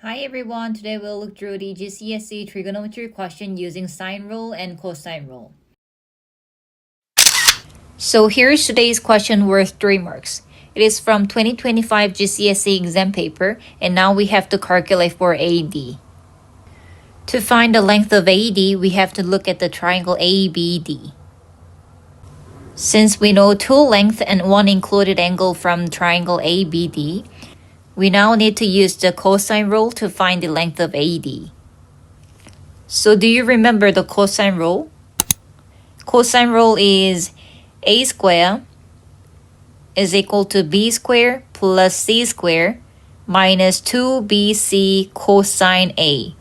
Hi everyone, today we'll look through the GCSE trigonometry question using sine rule and cosine rule. So here's today's question worth 3 marks. It is from 2025 GCSE exam paper, and now we have to calculate for AD. To find the length of AD, we have to look at the triangle ABD. Since we know 2 length and 1 included angle from triangle ABD, we now need to use the cosine rule to find the length of AD. So do you remember the cosine rule? Cosine rule is a square is equal to b squared plus c squared minus 2bc cosine a.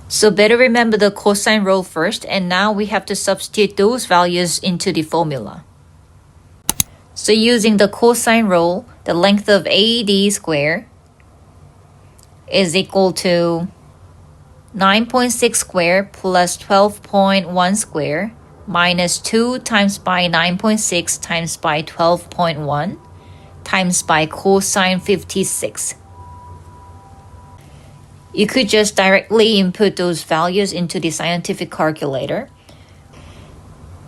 So better remember the cosine rule first, and now we have to substitute those values into the formula. So using the cosine rule, the length of AD square is equal to 9.6 square plus 12.1 square minus 2 times by 9.6 times by 12.1 times by cosine 56. You could just directly input those values into the scientific calculator,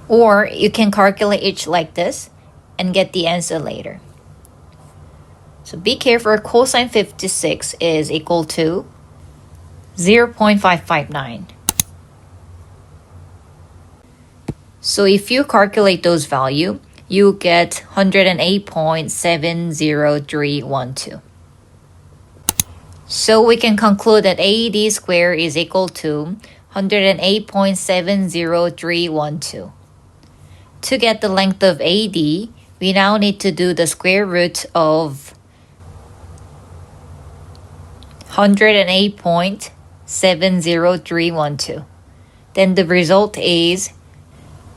or you can calculate each like this and get the answer later. So be careful, cosine 56 is equal to 0.559. So if you calculate those values, you get 108.70312. So we can conclude that AD squared is equal to 108.70312. To get the length of AD, we now need to do the square root of 108.70312. Then the result is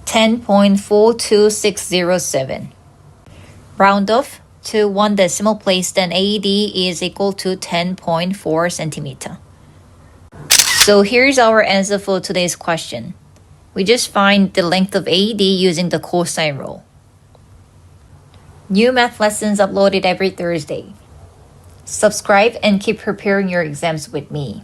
10.42607. Round off to 1 decimal place, then AD is equal to 10.4 centimeter. So here's our answer for today's question. We just find the length of AD using the cosine rule. New math lessons uploaded every Thursday. Subscribe and keep preparing your exams with me.